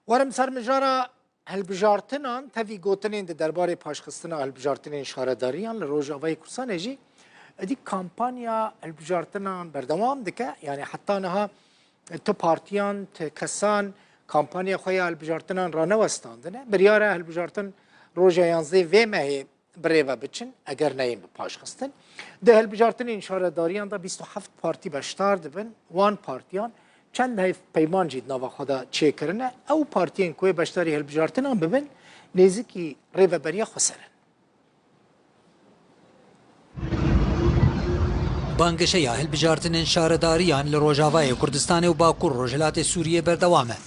ورم سر مجارا هلبجارتنان تفی گوتنین ده درباره پاشخستنا هلبجارتنین شارداریان لروجاوی کورسان جی ادی کامپانیا هلبجارتنان بردوام دکه یعنی حتی نها تو پارتیان تو کسان کامپانیا خویا هلبجارتنان را نوستاندنه بریاره هلبجارتن روجا یانزده و مهی بریوه بچن اگر نیم پاشخستن ده هلبجارتنین شارداریان دا 27 پارتی بشتار دبن وان پارتیان چند هی پیمان جید نوا خدا چه کرنه او پارتیان کوی بشتاری هلبجارتنان ببن نزدیکی ریوه بریا خسرن بانگشەیە هەلبژارتنên شارەداریان لە ڕۆژاوای کوردستانی و باکوور ڕۆژهەڵاتی سووریە بەردەوامە.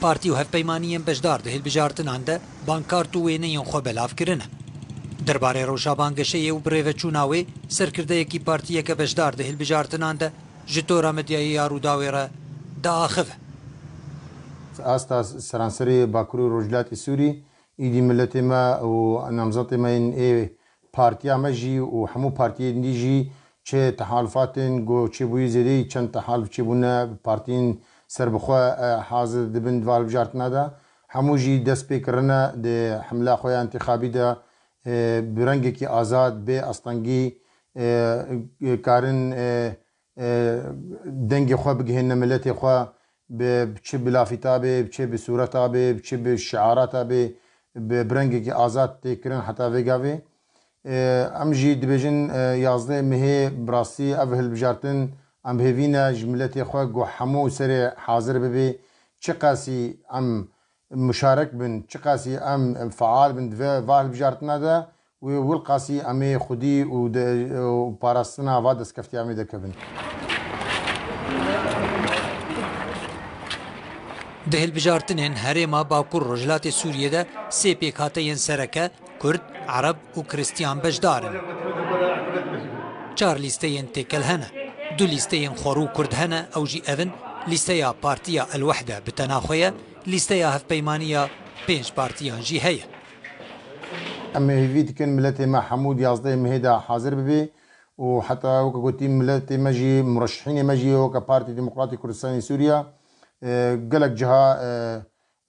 پارتی و هەفپەیمانیان بەشدار دە هەلبژارتنان دە بانکارت و وێنەیان خۆ بەلافکردنە. دەربارەی ڕۆژا بانگەشەیە و برێڤەچووناوێ سەرکردەیەکی پارتیەکە بەشدار دە هەلبژارتنان دە ji tora medyayê ya Rûdawê re diaxive. Asta seranserê Bakurê Rojhilatê Sûrî îdî milletê me û namzatê me yên ê partiya me jî û hemû partiyên dî jî çê tehalfatên got çêbûyî zêdeyî çend tehalf çêbûne partiyên serbixwe hazir dibin di hilbijartina de hemû jî dest pê kirine di hemla xwe ya întixabî de bi rengekî azad bê astengî karin dengê xwe bigihîne milletê xwe بچه بلافیتا به بچه به صورتا به بچه به شعاراتا به به برنگی آزاد تکرن حتی وگاوی ام جی دبیجن یازده مه براسی اوهل بجارتن ام هیوینا جملت خو گو حمو سر حاضر به چه قاسی ام مشارک بن چه قاسی ام فعال بن و وال بجارتنا ده و ول قاسی ام خودی و پاراستنا و دسکفتی ام دکبن Di hilbijartinên herêma Bakur Rojhilatê Sûriyê de sê pêkhateyên sereke Kurd, Ereb û Kristyan beşdar in. 4 lîsteyên têkel hene. 2 lîsteyên xwar û Kurd hene ew jî ev in lîsteya Partiya El Wehde bi tena xwe ye, lîsteya hevpeymaniya 5 partiyan jî heye. Em hêvî dikin milletê me hemû yazdeyê mehê de hazir bibe û heta weka gotî milletê me jî murşehînê me jî weka Partî Demokratîk Kurdistanê Sûriya gelek ciha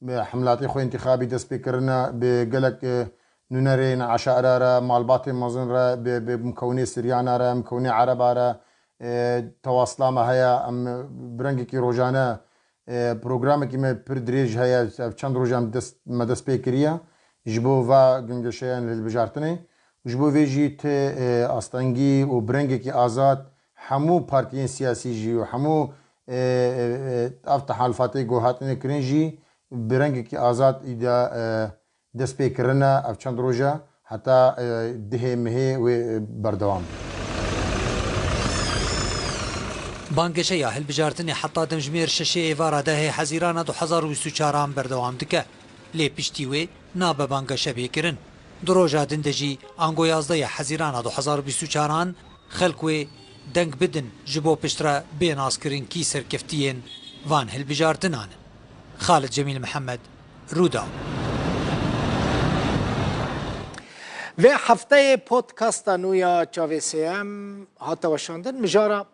hemlatê xwe întixabî dest pê kirine bi gelek nûnerên eşaira re malbatên mezin re bi mukewinê Siryan re mukewinê Ereba re tewasila me heye em bi rengekî rojane programekî me pir dirêj heye ev çend rojan me dest pê kiriye ji bo ve gingeşeyan hilbijartinê ji bo vê jî tê astengî û bi rengekî azad hemû partiyên siyasî jî û hemû ev tehalfatê gohatine kirin jî bi rengekî azad îda dest pê kirine ev çend roja heta dihê mihê wê berdewam. Banggeşeya hilbijartinê heta demjimêr şeşê êvara de hê hezîrana 2024 berdewam dike. Lê piştî wê nabe banggeşe bêkirin. Di roja din de jî ango yazdeya hezîrana 2024 xelk wê deng bidin ji bo piştre bênaskirinkî serkeftiyên van hilbijartinan. Xalid Cemîl Mihemed, Rûdaw. Ve haftaya podcasta nuya çaveseyem hata weşandin mijara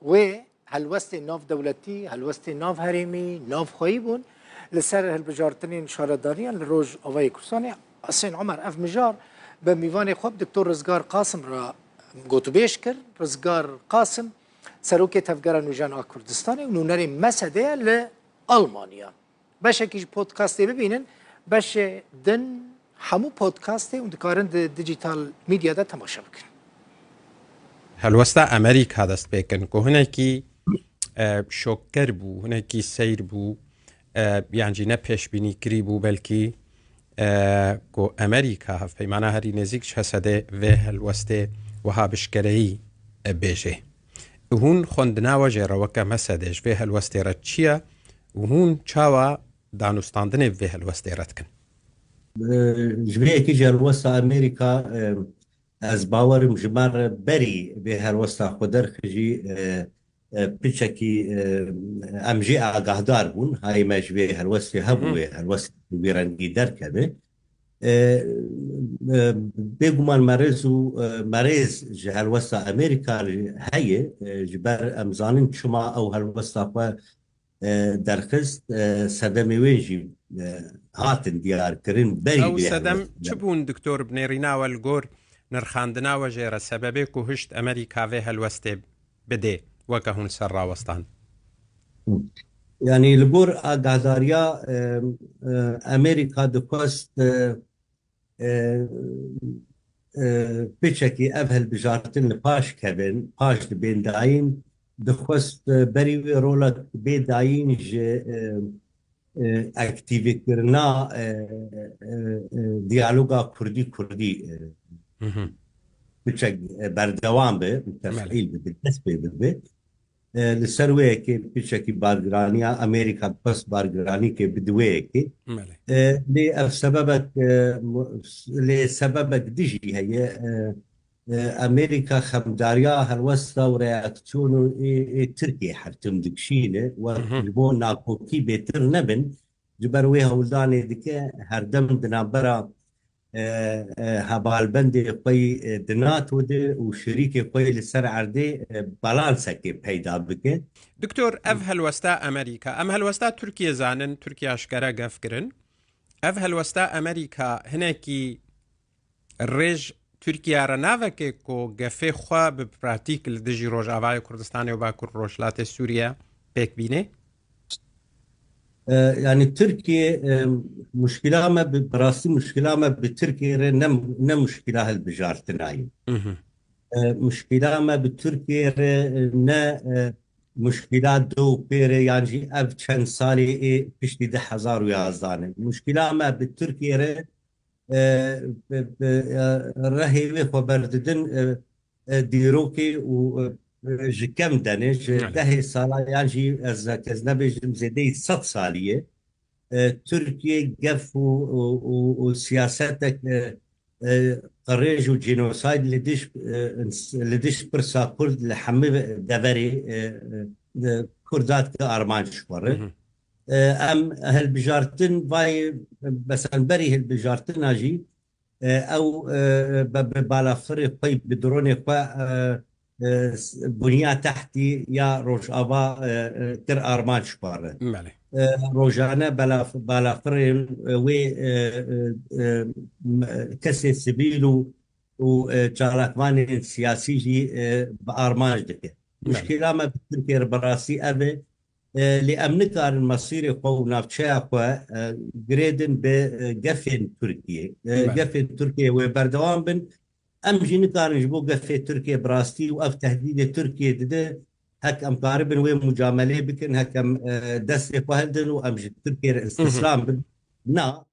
ve helwestê nav dewletî, helwestê nav herêmî, nav xweyî bûn li ser hilbijartinên şaredariyan li roj avayê Kurdistanê. Asên Umer ev mijar bi mîvanê xwe bi Diktor Rizgar Qasim ra gotûbêj kir. Rizgar Qasim serokê tevgera nûjan a Kurdistanê û nûnerê Mesedê li Almanya. Beşekî ji podcastê bibînin, beşê din hemû podcastê û dikarin di dijital medyada temaşa bikin. Helwesta Amerîka dest pê kirin ku hinekî şokger bû, hinekî seyr bû, yan jî ne pêşbînîkirî bû belkî ku Amerîka hevpeymana herî nêzik ji Hesedê vê helwestê wiha bişkereyî bêje. Hûn xwendina we jê reweke Mesedê ji vê helwestê re çi ye û hûn çawa danûstandinê vê helwestê re dikin? Ji vê yekî ji helwesta Amerîka ez bawerim ji me re berî vê helwesta xwe derxijî piçekî em jî agahdar bûn hayê me ji vê helwestê hebû wê helwestê wê rengî derkeve. بێگومان مەرز و مەرێز ji helwesta Amerîka heye ji ber em zanin çima ew helwesta xwe درخست سدەمی وێژی هاتن دیارکردن بەری ئەو بێ سەدەم چ بوون دکتۆر بنێریناوە لەگۆر نرخاندناوە ژێرە سەبەبێک و هشت ئەمریکاوێ هەلوەستێ بدێ وەکە هون سەرڕاوەستان. يعني لبور ئاگاداریا ئەمریکا دەخواست پچێکی ئەڤ هەلبژارتن لە پاش کەبن پاش دەبێن داین دەخواست بەری وێ ڕۆڵە بێ داین ژێ ئەکتیڤکردنا دیالۆگا کوردی بچێک بەردەوام بێ تەفعیل ببێت دەست پێ ببێت لەسەر وەیەکێ پچێکی بارگرانیە ئەمریکا پس بارگرانی بدوەیەکی لێ ئەف سەبەبەک دژی هەیە ئەمریکا خەمداریا هەلوەستا و ڕێکچۆن و ترکیە هەرتم دکشینە بۆ ناکۆکی بێتر نەبن جبەر وێ هەوڵدانێ دیکە هەردەم دنابەرە هەبالبەندێ خۆی دناتۆدێ و شریکێ خۆی لەسەر عەردێ بەلانسەکێ پەیدا بکێت. دکتۆر ئەڤ هەلوەستا ئەمریکا ئەم هەلوەستا تورکیە زانن تورکیا ئاشکارا گەفکردن ئەڤ هەلوەستا ئەمریکا هەنێکی ڕێژ تورکیارە ناوەکێک کۆ گەفێ خوا بپراتیک لە دژی ڕۆژاوای کوردستانی و باکوور ڕۆژهەڵاتی سووریا پێک بینێ؟ يعني تركيا مشكلة ما براسي مشكلة ما بتركيا نه مشكلة هالبجارتناي مشكلة ما بتركيا نه مشكلات دو بير يعني أب كان صالي بشتي 1011 مشكلة ما بتركيا رهيبة خبردن ديروكي و جكم دانش ده سالا يعني از نبيجم زيدي 100 سالية تركيا قف و سياستك قريج وجينوسايد لديش برسا كرد لحمي دافري كردات كأرمان شوارة ام هالبجارتن باي مثلا بري هالبجارتن اجي او بالافر قيب بدروني بنية تحتي يا روجابا تر أرمان شبارة روجانا بالافر و كسي سبيلو وجالكمان سياسي بأرمانج دكي مشكلة ما بتركي براسي أبي لأمنكار المصيري قو نافشا قو جريدن بقفين تركيا قفين تركيا وبردوان بن ام جيني كان جبو قفي تركيا براستي واف تهديد تركيا دده هك ام قاربن وين مجامله بكن هك ام دسي فهدن وام تركيا استسلام نا